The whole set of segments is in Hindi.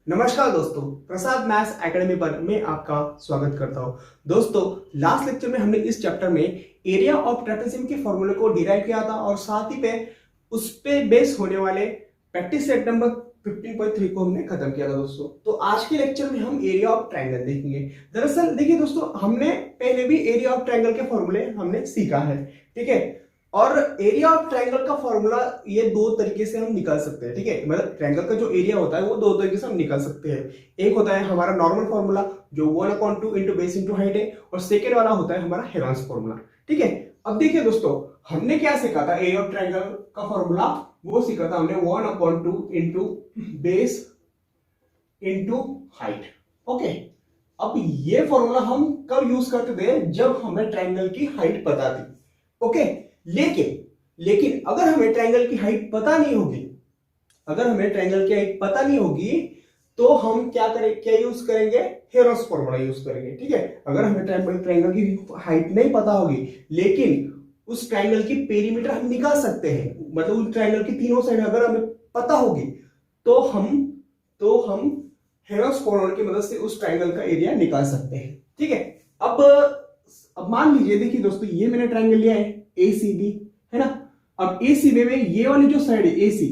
नमस्कार दोस्तों, प्रसाद मैथ्स एकेडमी पर मैं आपका स्वागत करता हूं। दोस्तों, लास्ट लेक्चर में हमने इस चैप्टर में एरिया ऑफ ट्रेपेजियम के फॉर्मूले को डिराइव किया था और साथ ही पे उस पे बेस होने वाले प्रैक्टिस सेट नंबर 15.3 को हमने खत्म किया था दोस्तों। तो आज के लेक्चर में हम एरिया ऑफ ट्रायंगल देखेंगे। दरअसल देखिए दोस्तों, हमने पहले भी एरिया ऑफ ट्रायंगल के फॉर्मूले हमने सीखा है, ठीक है। और एरिया ऑफ ट्रायंगल का फॉर्मूला ये दो तरीके से हम निकाल सकते हैं, ठीक है। मतलब ट्रायंगल का जो एरिया होता है वो दो तरीके से हम निकाल सकते हैं। एक होता है हमारा नॉर्मल फॉर्मूला जो 1/2 इंटू बेस इंटू हाइट है, और सेकेंड वाला होता है हमारा हेरॉन्स फॉर्मूला, ठीक है। अब देखिए दोस्तों, हमने क्या सीखा था एरिया ऑफ ट्रायंगल का फॉर्मूला, वो सीखा था हमने 1/2 into base into height, okay. अब ये फॉर्मूला हम कब यूज करते थे? जब हमें ट्रायंगल की हाइट पता थी, ओके। लेकिन अगर हमें ट्रायंगल की हाइट पता नहीं होगी, तो हम क्या यूज करेंगे? हेरॉन्स फॉर्मूला यूज करेंगे, ठीक है। अगर हमें ट्रायंगल की हाइट नहीं पता होगी लेकिन उस ट्रायंगल की पेरीमीटर हम निकाल सकते हैं, मतलब उस ट्रायंगल की तीनों साइड अगर हमें पता होगी तो हम हेरॉन्स फॉर्मूला की मदद से उस ट्रायंगल का एरिया निकाल सकते हैं, ठीक है। अब मान लीजिए, देखिए दोस्तों, ये मैंने ट्रायंगल लिया है ACB, है ना। अब ACB में ये वाली जो साइड है AC,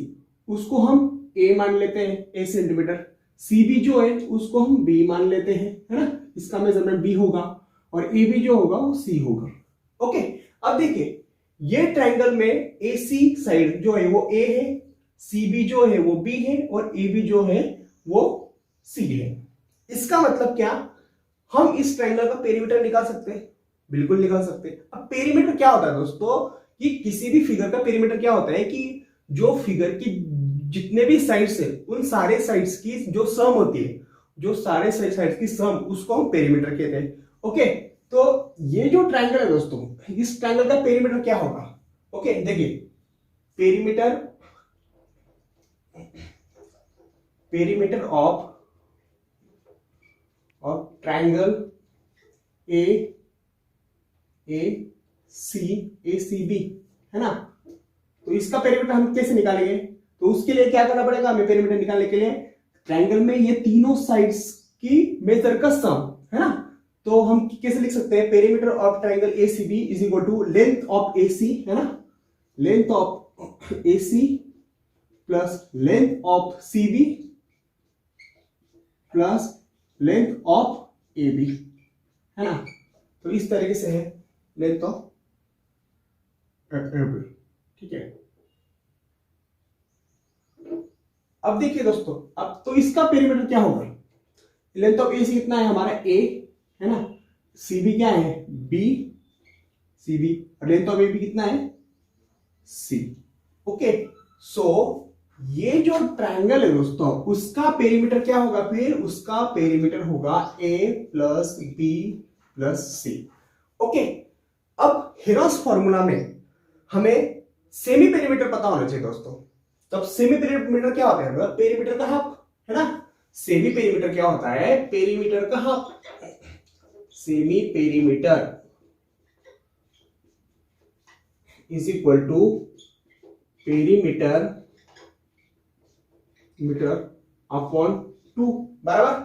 उसको हम A मान लेते हैं, A सेंटीमीटर। CB जो है उसको हम B मान लेते हैं, है ना। इसका मेजरमेंट B होगा और AB जो होगा वो C होगा, ओके। अब देखिए, ये ट्रायंगल में AC साइड जो है वो A है, CB जो है वो B है और AB जो है वो C है। इसका मतलब क्या? हम इस ट्रायंगल का पेरीमीटर निकाल सकते हैं, बिल्कुल निकाल सकते हैं। अब पेरीमीटर क्या होता है दोस्तों? कि किसी भी फिगर का पेरीमीटर क्या होता है कि जो फिगर की जितने भी साइड्स है उन सारे साइड्स की जो सम होती है, जो सारे साइड्स की सम, उसको हम पेरीमीटर कहते हैं, ओके। तो ये जो ट्रायंगल है दोस्तों, इस ट्रायंगल का पेरीमीटर क्या होगा? ओके, देखिए, पेरीमीटर ऑफ ट्रायंगल ACB, है ना। तो इसका पेरीमीटर हम कैसे निकालेंगे? तो उसके लिए क्या करना पड़ेगा हमें? पेरीमीटर निकालने के लिए ट्रायंगल में ये तीनों साइड्स की मेजर का सम, है ना। तो हम कैसे लिख सकते हैं? Perimeter of triangle ACB is equal to length of AC, है ना, length of AC plus length of CB plus length of AB, है ना। तो इस तरीके से है लेंथ ऑफ AB, ठीक है। अब देखिए दोस्तों, अब तो इसका पेरीमीटर क्या होगा? लेंथ ऑफ AC कितना है हमारा? A, है ना। CB क्या है? B, CB। और लेंथ ऑफ AB कितना है? C, okay. सो ये जो ट्रायंगल है दोस्तों, उसका पेरीमीटर क्या होगा? फिर उसका पेरीमीटर होगा A plus B plus C, okay. अब हेरॉन्स फॉर्मूला में हमें सेमी पेरीमीटर पता होना चाहिए दोस्तों। तब सेमी पेरीमीटर क्या होता है? मतलब पेरीमीटर का हाफ, है ना। सेमी पेरीमीटर क्या होता है? पेरीमीटर का half. Semi perimeter is equal to perimeter upon 2, बराबर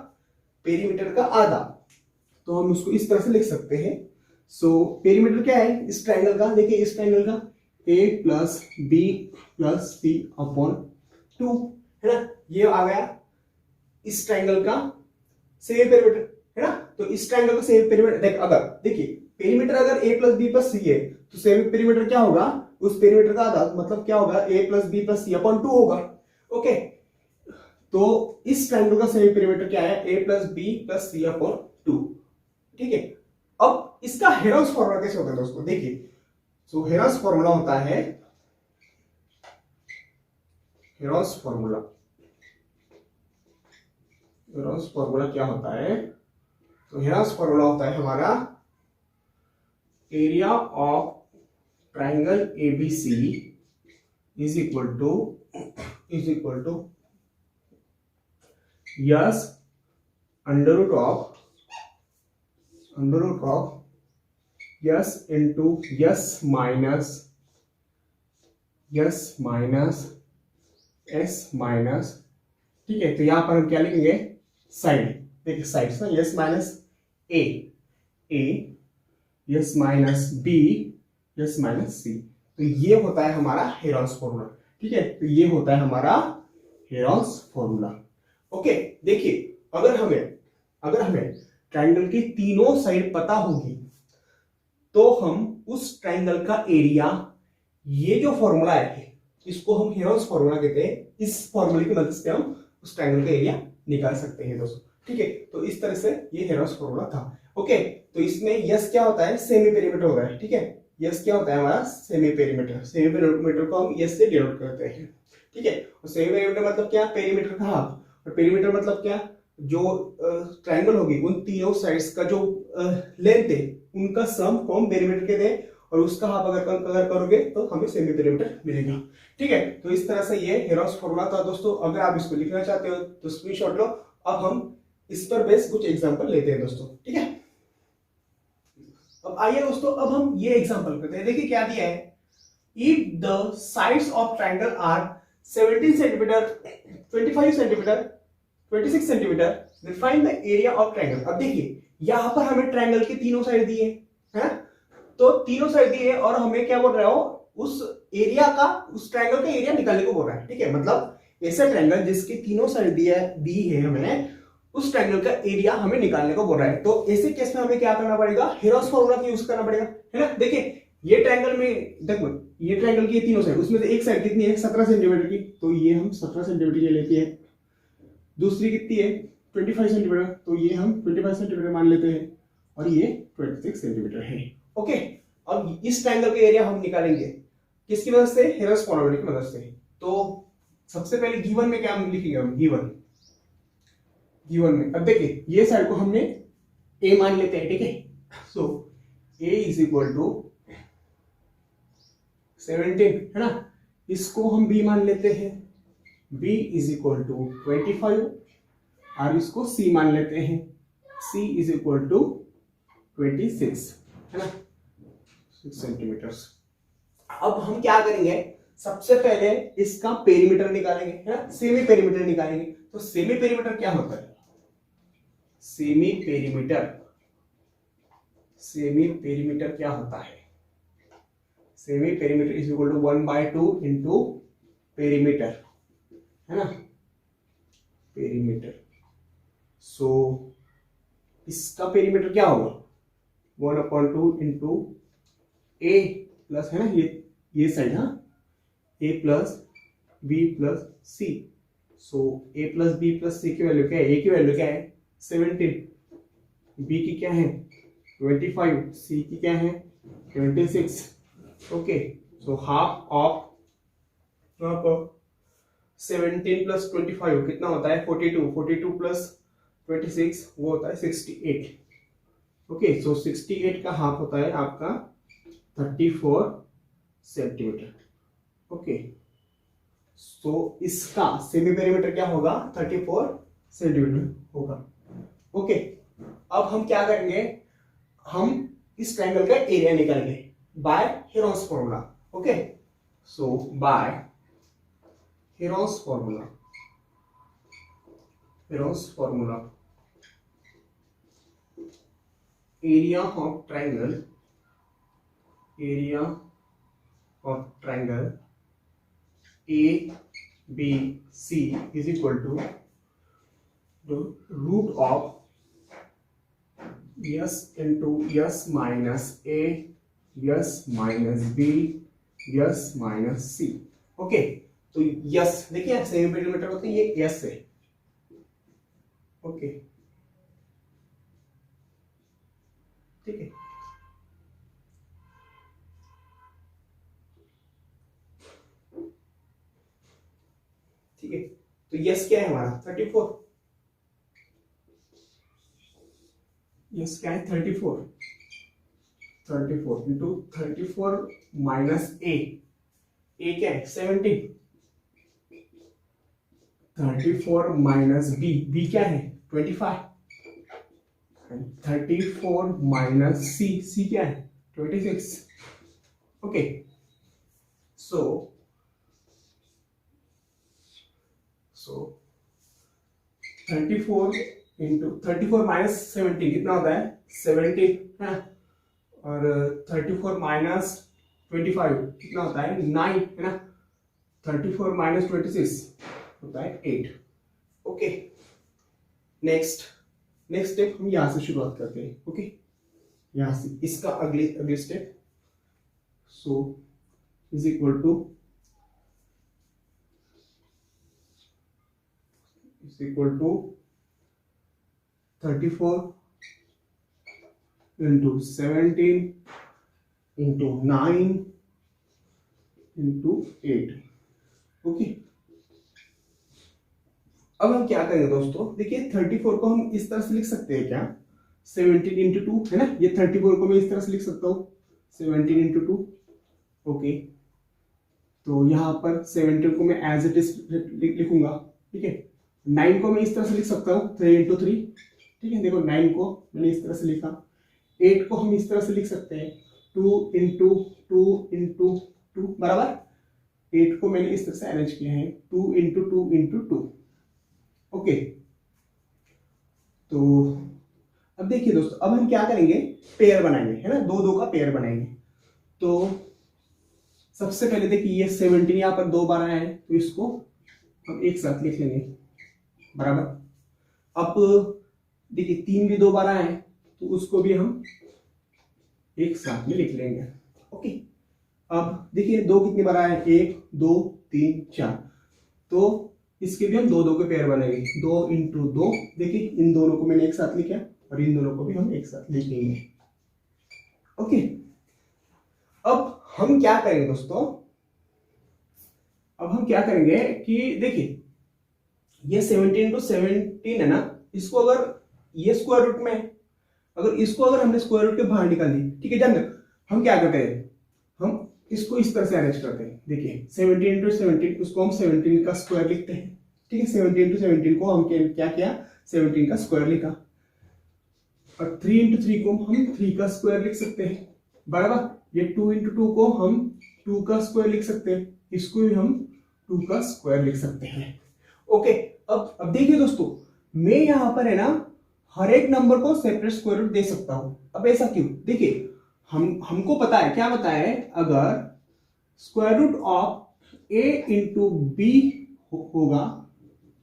पेरीमीटर का आधा। तो हम उसको इस तरह से लिख सकते हैं। सो पेरीमीटर क्या है इस ट्रायंगल का? देखिए, इस ट्रायंगल का A plus B plus C upon 2, है ना। ये आ गया इस ट्रायंगल का सेमी पेरीमीटर, है ना। तो इस ट्रायंगल का सेमी पेरीमीटर अगर देखिए, पेरीमीटर अगर A plus B plus C है तो सेमी पेरीमीटर क्या होगा? उस पेरीमीटर का आधा, मतलब क्या होगा? A plus B plus C upon 2 होगा, ओके। तो इस ट्रायंगल का सेमी पेरीमीटर क्या है? A plus B plus C upon 2, ठीक है। अब इसका हेरॉन्स फॉर्मूला कैसे होता है दोस्तों? देखिए, सो हेरॉन्स फॉर्मूला होता है, हेरॉन्स फॉर्मूला क्या होता है? तो हेरॉन्स फॉर्मूला होता है हमारा area of triangle ABC is equal to s under root of s into s minus s minus ठीक है, तो यहां पर हम क्या लिखेंगे, साइड, देखिए साइड ना, S minus A, A S minus B, S minus C. तो ये होता है हमारा हेरॉन्स फॉर्मूला। ठीक है, तो ये होता है हमारा हेरॉन्स फॉर्मूला। ओके, देखिए अगर हमें ट्राइंगल की तीनों साइड पता होगी तो हम उस ट्राइंगल का एरिया, ये जो फॉर्मूला है इसको हम हेरॉन्स फॉर्मूला कहते हैं, इस फॉर्मूले की मदद से हम उस ट्राइंगल का एरिया निकाल सकते हैं दोस्तों। ठीक है, तो इस तरह से ये हेरॉन्स फॉर्मूला था। ओके, तो इसमें यस क्या होता है, सेमी पेरीमीटर होता है। ठीक है, यस क्या होता है हमारा, सेमी पेरीमीटर। सेमी पेरीमीटर को हम यस से डिनोट करते हैं। ठीक है, और सेमी पेरीमीटर मतलब क्या, पेरीमीटर का हाफ। और पेरीमीटर मतलब क्या, जो ट्राइंगल होगी उन तीनों साइड्स का जो लेंथ है उनका सम को हम पेरीमीटर कहते हैं, और उसका हाफ अगर करोगे तो हमें सेमी पेरीमीटर मिलेगा। ठीक है, तो इस तरह से ये हेरॉन्स फॉर्मूला था दोस्तों। अगर आप इसको लिखना चाहते हो तो स्क्रीनशॉट लो। अब हम इस पर बेस कुछ एग्जांपल लेते हैं दोस्तों। ठीक है, अब आइए दोस्तों, अब हम ये एग्जांपल करते हैं। देखिए क्या दिया है, if the sides of triangle are 17 centimetre, 25 centimetre, 26 centimetre, then find the area of triangle. अब देखिए यहां पर हमें ट्राइंगल की तीनों साइड दी है, तो तीनों साइड दी है और हमें क्या बोल रहा हो, उस एरिया का, उस ट्राइंगल का एरिया निकालने को बोल रहा है। ठीक है, मतलब ऐसा ट्राइंगल जिसकी तीनों साइड दी है हमें, उस ट्राइंगल का एरिया हमें निकालने को बोल रहा है। तो ऐसे केस में हमें क्या करना पड़ेगा, हेरॉन्स फॉर्मूला का यूज करना पड़ेगा, है ना। देखिए ये ट्राइंगल में देखो, ये ट्राइंगल की तीनों साइड, उसमें से एक साइड कितनी है, 17 सेंटीमीटर की, तो ये हम 17 सेंटीमीटर की लेते हैं। दूसरी कितनी है, 25 सेंटीमीटर, तो ये हम 25 सेंटीमीटर मान लेते हैं, और ये 26 सेंटीमीटर है। ओके, अब इस ट्राइंगल का एरिया हम निकालेंगे किसकी मदद से, हेरॉन्स फॉर्मूला की मदद से। तो सबसे पहले गिवन में क्या हम लिखेंगे, हम गिवन में, अब देखिए ये साइड को हमने ए मान लेते हैं। ठीक है, सो ए इज इक्वल टू 17, है ना। इसको हम बी मान लेते हैं, बी इज इक्वल टू 25, और इसको सी मान लेते हैं, सी इज इक्वल टू 26, है ना, 6 सेंटीमीटर। अब हम क्या करेंगे, सबसे पहले इसका पेरीमीटर निकालेंगे, है ना, सेमी पेरीमीटर निकालेंगे। तो सेमी पेरीमीटर क्या होता है, सेमी पेरीमीटर क्या होता है, semi perimeter is equal to 1/2 into perimeter, है ना, पेरीमीटर। सो इसका पेरीमीटर क्या होगा, 1/2 इंटू ए प्लस, है ना, ये साइड, हाँ, ए प्लस बी प्लस सी। सो ए प्लस बी प्लस सी की वैल्यू क्या है, ए की वैल्यू क्या है 17, बी की क्या है 25, सी की क्या है 26। Okay, so half of 17 plus 25 कितना होता है 42, 42 प्लस 26 वो होता है 68। ओके, सो 68 का हाफ होता है आपका 34 सेंटीमीटर। ओके, सो इसका सेमी पेरीमीटर क्या होगा, 34 सेंटीमीटर होगा। ओके, अब हम क्या करेंगे, हम इस ट्रायंगल का एरिया निकालेंगे by Heron's formula. Okay, so by Heron's formula, area of triangle, A B C is equal to the root of S into S minus A, S minus B, S minus C। Okay, तो यस देखिए सेमी पेरीमीटर होते हैं, ये यस है। ओके, ठीक है, ठीक है, तो यस क्या है हमारा 34, यस क्या है 34 इंटू 34 माइनस ए क्या है 17, 34 माइनस बी क्या है 25, 34 माइनस सी क्या है 26। ओके, सो 34 माइनस 17 कितना होता है 17 है, और 34 माइनस 25 कितना होता है 9 है ना, 34 माइनस 26 होता है 8। ओके, नेक्स्ट स्टेप हम यहां से शुरुआत करते हैं। ओके, यहां से इसका अगले step, so is equal to 34 into 17 into 9 into 8। Okay, अब हम क्या करेंगे दोस्तों, देखिए 34 को हम इस तरह से लिख सकते हैं क्या, 17 इंटू 2 है ना, ये 34 को मैं इस तरह से लिख सकता हूँ 17 इंटू 2। ओके, तो यहां पर 17 को मैं एज इट इज लिखूंगा, ठीक है। 9 को मैं इस तरह से लिख सकता हूँ 3 इंटू 3, ठीक है। देखो 9 को मैंने इस तरह से लिखा। 8 को हम इस तरह से लिख सकते हैं 2 इंटू 2 इंटू 2 बराबर। 8 को मैंने इस तरह से अरेंज किया है 2 इंटू 2 इंटू 2। ओके, तो अब देखिए दोस्तों, अब हम क्या करेंगे, पेयर बनाएंगे, है ना, दो का पेयर बनाएंगे। तो सबसे पहले देखिए ये 17 यहां पर 2 बार आया है, तो इसको हम एक साथ लिख लेंगे बराबर। अब देखिए 3 भी 2 बार आया है, तो उसको भी हम एक साथ में लिख लेंगे। ओके, अब देखिए 2 कितनी बार आया है, 1 2 3 4, तो इसके भी हम दो के पेयर बनेंगे, 2 इंटू 2। देखिए इन दोनों को मैंने एक साथ लिखा और इन दोनों को भी हम एक साथ लिखेंगे। ओके, अब हम क्या करेंगे दोस्तों, अब हम क्या करेंगे कि देखिए ये 17 इंटू 17 है ना, इसको अगर ये स्क्वायर रूट में, अगर इसको अगर हमने स्क्वायर रूट के बाहर निकाल दी, ठीक है, जान हम क्या करते हैं, हम इसको इस तरह से अरेंज करते हैं। देखिए 17 इंटू 17, उसको हम 17 का स्क्वायर लिखते हैं, ठीक है। 17 इंटू 17 को हम क्या किया, 17 का स्क्वायर लिखा, और 3 इंटू 3 को हम 3 का स्क्वायर लिख सकते हैं बराबर। ये 2 इंटू 2 को हम 2 का स्क्वायर लिख सकते हैं, इसको भी हम 2 का स्क्वायर लिख सकते हैं। ओके, अब देखिए दोस्तों, मैं यहां पर है ना हर एक नंबर को सेपरेट स्क्वायर रूट दे सकता हूं। अब ऐसा क्यों, देखिए हमको पता है, क्या पता है, अगर square root of A into B होगा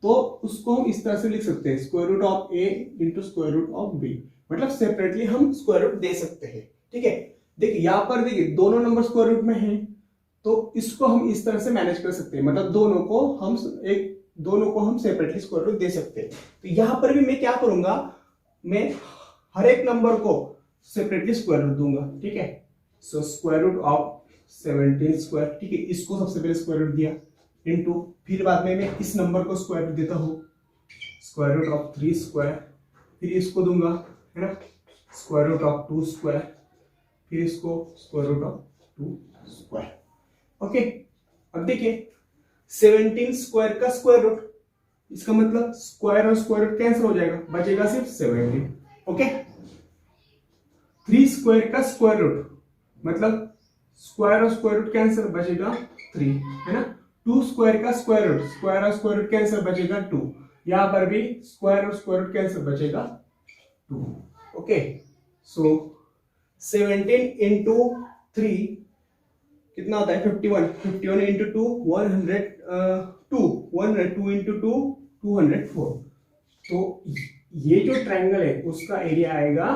तो उसको हम इस तरह से लिख सकते हैं, square root of A into square root of B, मतलब सेपरेटली हम स्क्वायर रूट दे सकते हैं, ठीक है। देखिए यहां पर देखिए दोनों नंबर स्क्वायर रूट में हैं, तो इसको हम इस तरह से मैनेज कर सकते हैं, मतलब दोनों को हम सेपरेटली स्क्वायर रूट दे सकते हैं। तो यहां पर भी मैं क्या करूंगा, मैं हर एक नंबर को सेपरेटली स्क्वायर रूट दूंगा, ठीक है। So square root of 17 square, ठीक है, इसको सबसे पहले स्क्वायर रूट दिया, इनटू फिर बाद में मैं इस नंबर को स्क्वायर रूट देता हूं, स्क्वायर रूट ऑफ 3 स्क्वायर, फिर इसको दूंगा, है ना, स्क्वायर रूट ऑफ 2 स्क्वायर, फिर इसको square root of 2 square. Okay, अब देखिए 17 स्क्वायर का स्क्वायर रूट, इसका मतलब स्क्वायर और स्क्वायर रूट कैंसिल हो जाएगा, बचेगा सिर्फ 17। ओके, 3 स्क्वायर का स्क्वायर रूट, मतलब स्क्वायर और स्क्वायर रूट कैंसिल, बचेगा 3, है ना। 2 स्क्वायर का स्क्वायर रूट, स्क्वायर और स्क्वायर रूट कैंसिल, बचेगा 2। यहां पर भी स्क्वायर और स्क्वायर रूट कैंसिल, बचेगा 2। ओके, सो 17 इंटू 3 कितना होता है 51, 51 इंटू 2 102 इंटू 2 204। तो ये जो ट्रायंगल है उसका एरिया आएगा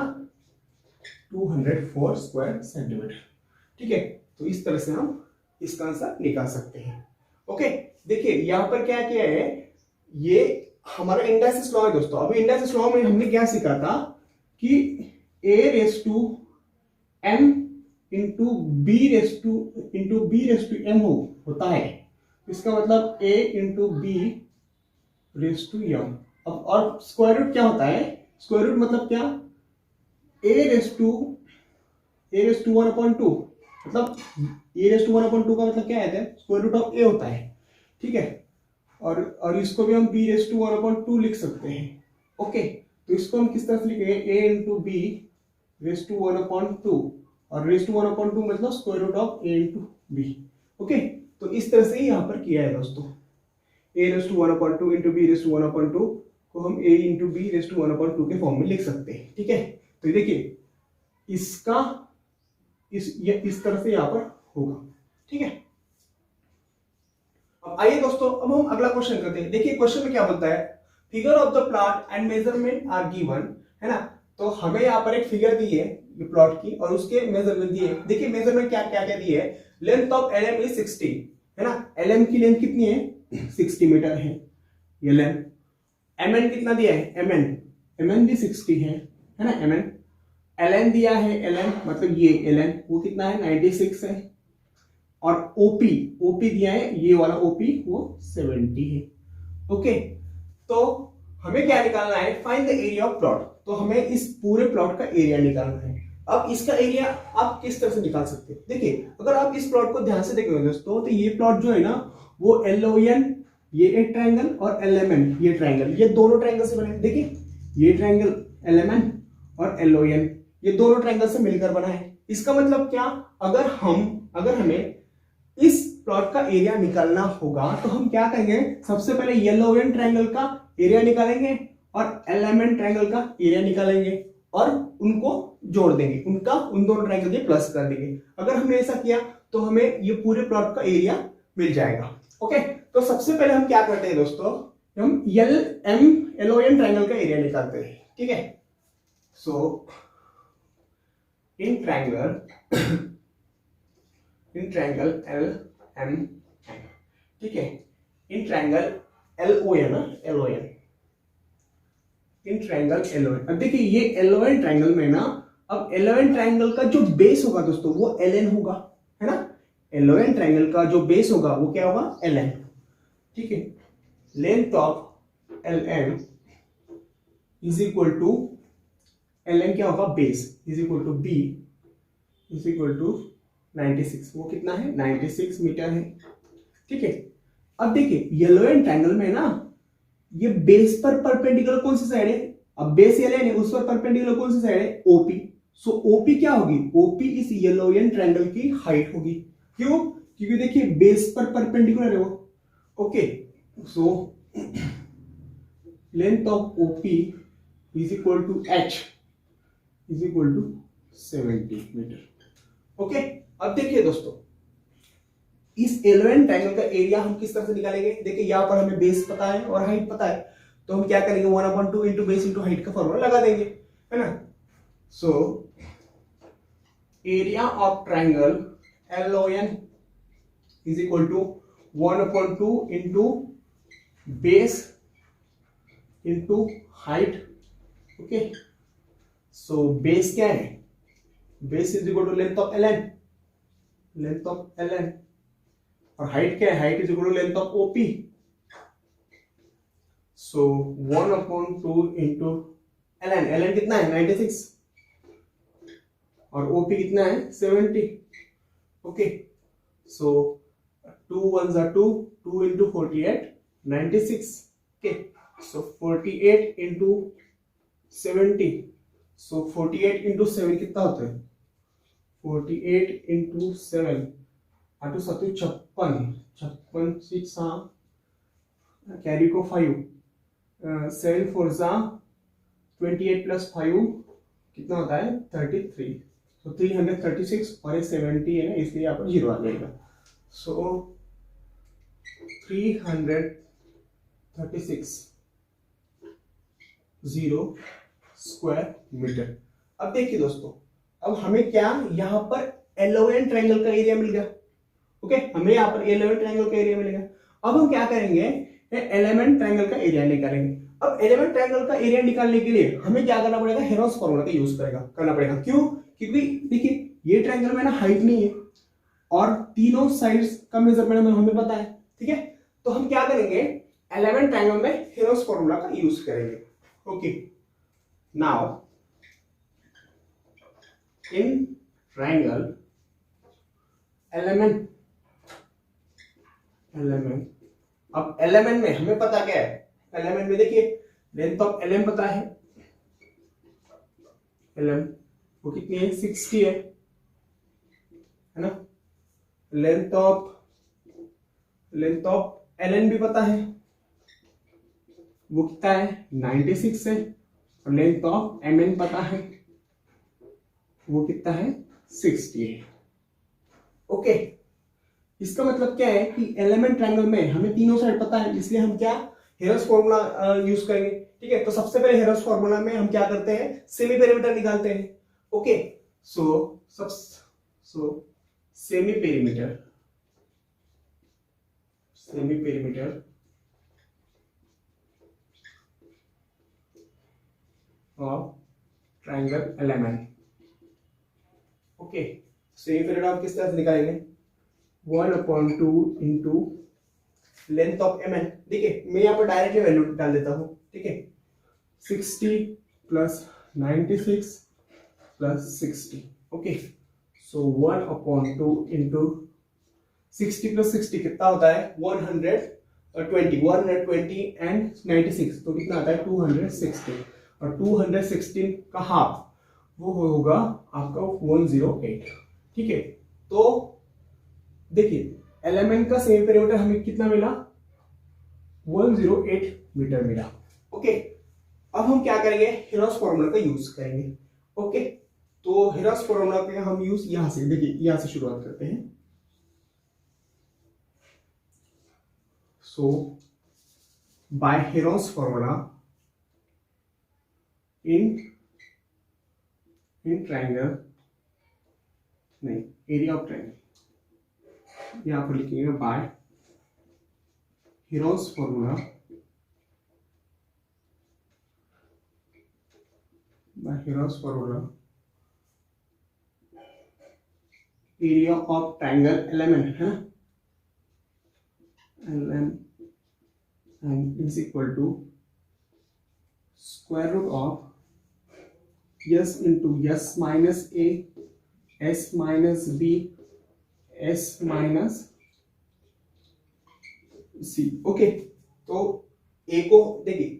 204 स्क्वायर सेंटीमीटर, ठीक है। तो इस तरह से हम इसका आंसर निकाल सकते हैं। ओके, देखिए यहां पर क्या किया है, ये हमारा इंडाइसिस लॉ है दोस्तों। अभी इंडाइसिस लॉ में हमने क्या सीखा था कि a raise to m into B raise to m होता है, इसका मतलब a into B raise to m। अब और स्क्वायर रूट क्या होता है, स्क्वायर रूट मतलब क्या, a रेस टू 1/2, मतलब a रेस टू 1/2 का मतलब क्या है, स्क्वायर रूट ऑफ a होता है, ठीक है। और इसको भी हम b रेस टू 1/2 लिख सकते हैं। ओके, तो इसको हम किस तरह से लिखेंगे, a into B raise to 1/2, और रेस टू 1/2 मतलब square root of a into B. Okay, तो इस तरह से यहां पर किया है दोस्तों, a raise to 1/2 into B raise to 1/2 को हम a into B raise to 1/2 के फॉर्म में लिख सकते हैं, ठीक है। तो ये देखिए इसका इस तरह से यहाँ पर होगा, ठीक है। अब आइए दोस्तों, अब हम अगला क्वेश्चन करते हैं। देखिए क्वेश्चन में क्या बोलता है, figure of the plot and measurement are given, है ना। तो हमें यहाँ पर एक फिगर दी है ये प्लॉट की और उसके मेजरमेंट दिए। देखिए मेजरमेंट क्या क्या क्या दिए है, लेंथ ऑफ एलएम इज 60, है ना। एलएम की लेंथ कितनी है 60 मीटर है ये लेंथ। एमएन कितना दिया है, एमएन भी 60 है ना एमएन। एलएन दिया है, एलएन मतलब ये एलएन वो कितना है 96 है। और ओपी दिया है, ये वाला ओपी वो 70 है। ओके, तो हमें क्या निकालना है, find the area of plot. तो हमें इस पूरे प्लॉट का एरिया निकालना है। अब इसका एरिया आप किस तरह से निकाल सकते हैं, देखिए अगर आप इस प्लॉट को ध्यान से देखोगे दोस्तों, तो ये प्लॉट जो है ना वो एलओएन ये एक ट्रायंगल और एलएमएन ये ट्रायंगल, ये दोनों ट्रायंगल से बने। देखिए ये ट्रायंगल एलएमएन और एलओएन ये दोनों ट्रायंगल से मिलकर बना है। इसका मतलब क्या, अगर हमें इस प्लॉट का एरिया निकालना होगा तो हम क्या करेंगे, सबसे पहले येलोवेन ट्रायंगल का एरिया निकालेंगे और एलएमएन ट्रायंगल का एरिया निकालेंगे और उनको जोड़ देंगे, उन दोनों ट्रायंगल के प्लस कर देंगे। अगर हमने ऐसा किया तो हमें ये पूरे प्लॉट का एरिया मिल जाएगा। ओके, तो सबसे पहले हम क्या करते हैं दोस्तों, हम एलओएन ट्रायंगल का एरिया निकालते हैं, ठीक है। सो इन ट्रायंगल LMN, ठीक है, in triangle LON, in triangle LON। अब देखिए ये LON ट्रायंगल में ना, अब LON ट्रायंगल का जो बेस होगा दोस्तों वो LN होगा, है ना। LON ट्रायंगल का जो बेस होगा वो क्या होगा LN, ठीक है। Length of LN is equal to LN क्या होगा base is equal to B is equal to 96, वो कितना है 96 मीटर है, ठीक है। अब देखिए येलोएन ट्रायंगल में ना ये बेस पर परपेंडिकुलर कौन सी साइड है, अब बेस एलएन है उस पर परपेंडिकुलर कौन सी साइड है ओपी। सो ओपी क्या होगी, ओपी इस येलोएन ट्रायंगल की हाइट होगी। क्यों, क्योंकि देखिए बेस पर परपेंडिकुलर है वो। Okay, so length of OP is equal to H is equal to 70 metre. Okay, अब देखिए दोस्तों इस एलओएन ट्रायंगल का एरिया हम किस तरह से निकालेंगे। देखिए यहां पर हमें बेस पता है और हाइट पता है, तो हम क्या करेंगे 1/2 इंटू बेस इंटू हाइट का फॉर्मूला लगा देंगे, है ना। So area of triangle LON is equal to 1/2 into base into height. Okay, so base क्या है, base is equal to length of LN और हाइट क्या है, height is equal to length of OP. So 1/2 into LN कितना है 96 और ओपी कितना है 70। ओके, सो 2 1 जा 2, 2 इंटू 48 96। ओके, सो 48 इंटू 70, सो 48 इंटू 7 कितना होता है 48 इंटू 7 8 7 56 6 कैरी को 5 7 4 जा 28 प्लस 5 कितना होता है 33। तो 336 और ये 70 है ना, इसलिए यहाँ पर 0 आ जाएगा। सो 336 0 स्क्वायर मीटर। अब देखिए दोस्तों, अब हमें क्या यहां पर एलओएन ट्रायंगल का एरिया मिल गया। ओके, हमें यहां पर एलओएन ट्रायंगल का एरिया मिलेगा। अब हम क्या करेंगे, एलिमेंट ट्रायंगल का एरिया निकालेंगे। अब एलिमेंट ट्रायंगल का एरिया निकालने के लिए हमें क्या करना पड़ेगा, हेरोस फॉर्मूला का यूज करना पड़ेगा। क्यों, क्योंकि देखिए ये ट्रायंगल में ना हाइट नहीं है और तीनों साइड्स का मेजरमेंट हमें पता है, ठीक है। तो हम क्या करेंगे, एलिमेंट ट्रायंगल में हेरोस फॉर्मूला का यूज करेंगे। Okay, now in triangle element अब एलिमेंट में हमें पता क्या है, एलिमेंट में देखिए लेंथ ऑफ एलएम पता है, एलएम वो कितनी है 60 है ना। लेंथ ऑफ एलएन भी पता है, वो कितना है 96 है, और लेंथ ऑफ MN पता है वो कितना है 60 है। ओके, इसका मतलब क्या है कि एलिमेंट ट्रायंगल में हमें तीनों साइड पता है, इसलिए हम क्या हेरोस फॉर्मूला यूज करेंगे। ठीक है, तो सबसे पहले हेरोस फॉर्मूला में हम क्या करते हैं, सेमी पेरीमीटर निकालते हैं। Okay, so semi perimeter of triangle element. Okay, semi perimeter आप किस तरह से निकालेंगे, 1/2 इंटू लेंथ ऑफ MN। देखिए मैं यहाँ पर डायरेक्टली वैल्यू डाल देता हूँ। ठीक है, 60 प्लस 96 प्लस 60। ओके, सो 1/2 इंटू 60 प्लस 60 कितना होता है 120 एंड 96, तो कितना आता है 216, और 216 का हाफ वो होगा आपका 108। ठीक है, तो देखिए एलिमेंट का सेमी पेरीमीटर हमें कितना मिला 108 मीटर मिला। ओके, अब हम क्या करेंगे, हेरोस फॉर्मूला का यूज करेंगे। ओके, तो हेरोस फॉर्मूला का हम यूज यहां से, देखिए यहां से शुरुआत करते हैं। So by Heron's formula in triangle, नहीं एरिया ऑफ ट्रायंगल, यहां पर लिखेंगे by Heron's formula, area of triangle LMN है, LMN is equal to square root of S into S minus A, S minus B, S minus C। Okay, तो A को देखिए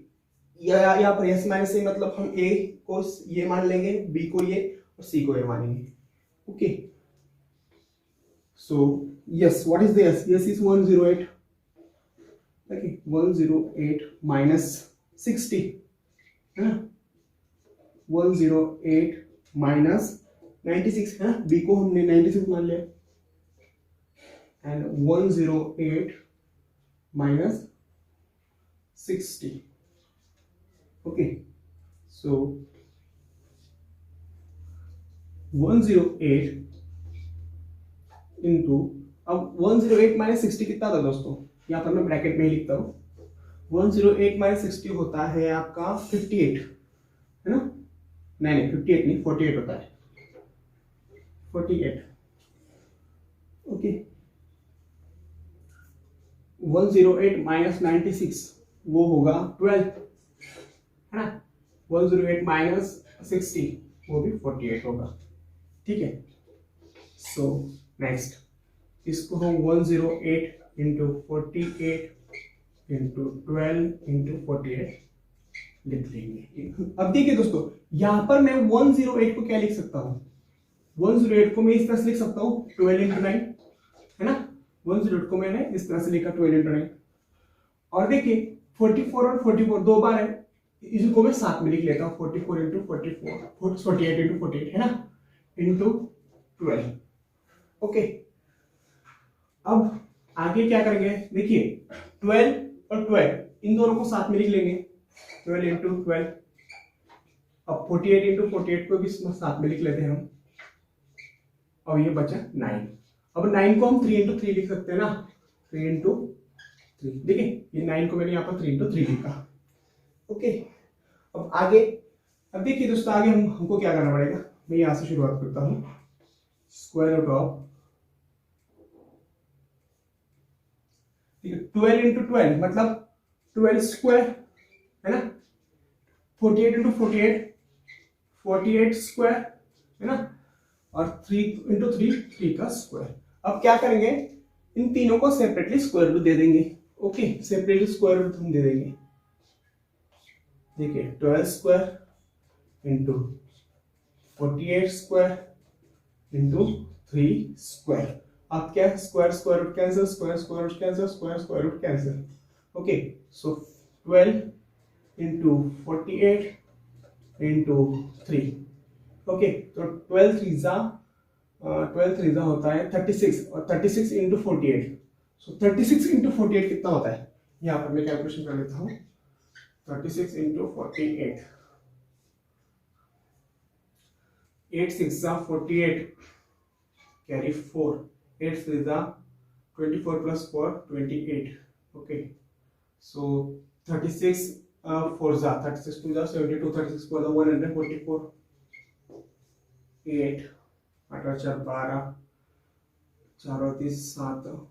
यहाँ पर S माइनस A मतलब हम A को ये मान लेंगे, B को ये और C को ये मानेंगे। Okay, so yes, what is the S? S is 108। Okay, 108 minus 60 है ना, 108 माइनस 96 है, बी को हमने 96 मान लिया, and 108 minus 60। Okay, so 108 into, अब 108 माइनस 60 कितना था दोस्तों, यहां पर मैं ब्रैकेट में ही लिखता हूं, 108 माइनस 60 होता है आपका 58 है ना, नहीं 58 नहीं 48 होता है, 48। ओके, 108 माइनस 96 वो होगा 12 है ना, 108 माइनस 60 वो भी 48 होगा। ठीक है, सो नेक्स्ट इसको हम 108 इंटू 48 इंटू 12 इंटू 48 लिख लेंगे। अब देखिए दोस्तों, यहां पर मैं 108 को क्या लिख सकता हूं, 108 को मैं इस तरह से लिख सकता हूं 12 इंटू 9 है ना, 108 को मैंने इस तरह से लिखा 12 इंटू 9, और देखिए 44 और 44 दो बार है, इसको मैं साथ में लिख लेता हूं 44 इंटू 44, 48 इंटू 48 है ना, इंटू 12। ओके, अब आगे क्या करेंगे, देखिए 12 और 12 इन दोनों को साथ में लिख लेंगे, 12 इंटू 12, अब 48 इंटू 48 को भी साथ में लिख लेते हैं हम, और ये बचा 9। अब 9 को हम 3 इंटू 3 लिख सकते हैं ना, 3 इंटू 3, देखिए ये 9 को मैंने यहाँ पर 3 इंटू 3 लिखा। ओके, अब आगे, अब देखिए दोस्तों आगे हमको क्या करना पड़ेगा, मैं यहां से शुरुआत करता हूं, स्क्वायर रूट ऑफ 12 इंटू 12 मतलब 12 स्क्वायर है ना, 48 इंटू 48 48 स्क्वायर है ना, और 3 इंटू 3 3 का स्क्वायर। अब क्या करेंगे, इन तीनों को सेपरेटली स्क्वायर रूट दे देंगे। ओके, सेपरेटली स्क्वायर रूट हम दे देंगे, देखिए 12 square into 48 square into 3 square. अब क्या है, square square root cancel, square square root cancel, square square root cancel. Okay, so 12 into 48 into 3। Okay, तो 12 थ्रीजा होता है 36, और 36 इंटू 48, सो 36 इंटू 48 कितना होता है, यहाँ पर मैं कैलकुलेशन कर लेता हूँ। 36 इंटू 48, 8 6 48, कैरी 4, 8 3 24 प्लस 4 28। ओके, सो 36 4 36 2 72, 36 4 144, 8 8 4 12, 4 और 3 7।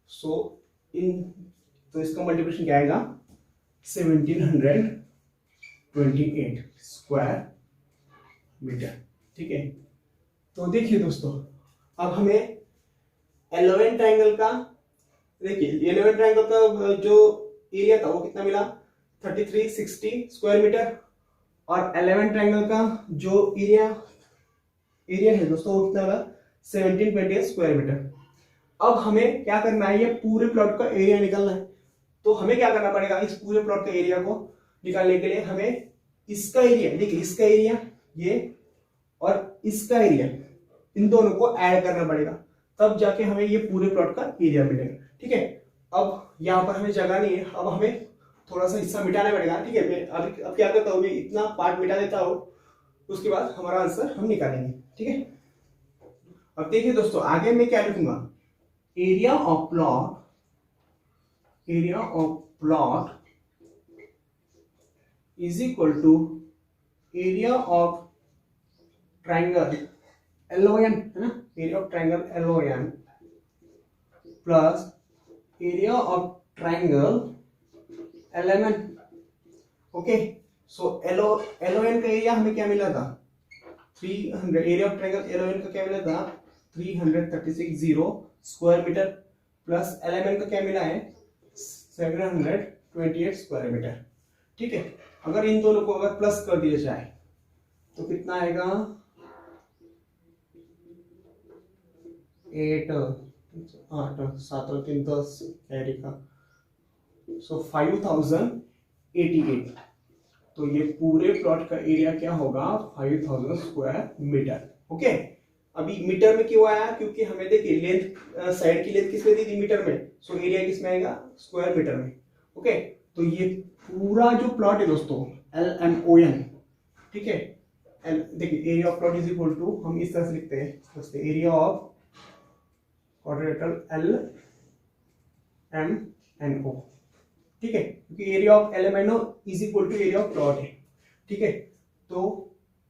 सो इन तो इसका मल्टीप्लिकेशन क्या आएगा 1728 स्क्वायर मीटर। ठीक है, तो देखिए दोस्तों, अब हमें 11 ट्रायंगल का, देखिए 11 ट्रायंगल का जो एरिया था वो कितना मिला 3360 स्क्वायर मीटर, और 11 ट्रायंगल का जो एरिया है दोस्तों वो कितना मिला 1728 स्क्वायर मीटर। अब हमें क्या करना है, ये पूरे प्लॉट का एरिया निकालना है। तो हमें क्या करना पड़ेगा, इस पूरे प्लॉट के एरिया को निकालने के लिए हमें इसका एरिया, देखिए इसका एरिया ये और इसका एरिया, इन दोनों को ऐड करना पड़ेगा, तब जाके हमें ये पूरे प्लॉट का एरिया मिलेगा। ठीक है, अब यहाँ पर हमें जगह नहीं है, अब हमें थोड़ा सा हिस्सा मिटाना पड़ेगा। ठीक है, मैं अब क्या करता हूँ, मैं इतना पार्ट मिटा देता हूँ, उसके बाद हमारा आंसर हम निकालेंगे। ठीक है, अब देखिए दोस्तों, आगे मैं क्या लिखूंगा, area of plot is equal to area of triangle LON, है ना, area of triangle LON plus area of triangle LMN। Okay, so LON का एरिया हमें क्या मिला था 300, एरिया ऑफ ट्रायंगल LON का क्या मिला था 336 स्क्वायर मीटर, प्लस LMN का क्या मिला है 728 स्क्वायर मीटर। ठीक है, अगर इन दोनों को अगर प्लस कर दिया जाए तो कितना आएगा 8 8 7 और 3 10 कैरी का, सो 5088। तो ये पूरे प्लॉट का एरिया क्या होगा 5000 स्क्वायर मीटर। ओके, अभी मीटर में क्यों आया, क्योंकि हमें देखिए लेंथ, साइड की लेंथ किसमें दी थी मीटर में, सो एरिया किसमें आएगा स्क्वायर मीटर में। ओके, तो ये पूरा जो प्लॉट है दोस्तों LMON, ठीक है, देखिए area of plot is equal to, हम इस तरह से लिखते हैं एरिया ऑफ क्वाड्रेटल LMNO। ठीक है, क्योंकि area of LMNO is equal to area of plot है। ठीक है, तो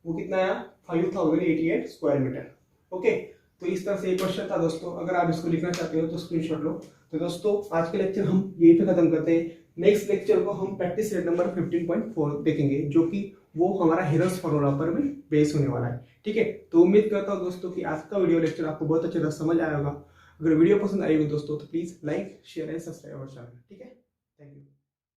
वो कितना आया 5088 स्क्वायर मीटर। ओके, तो इस तरह से एक क्वेश्चन था दोस्तों, अगर आप इसको लिखना चाहते हो तो स्क्रीनशॉट लो। तो दोस्तों आज के लेक्चर हम यहीं पे खत्म करते हैं। नेक्स्ट लेक्चर को हम प्रैक्टिस सेट नंबर 15.4 देखेंगे, जो कि वो हमारा हेरल्स फॉर्मूला पर भी बेस होने वाला है। ठीक है, तो उम्मीद करता हूँ दोस्तों कि आज का वीडियो लेक्चर आपको बहुत अच्छी तरह समझ आया होगा। अगर वीडियो पसंद आई हो दोस्तों तो please like share and subscribe our channel. ठीक है, थैंक यू।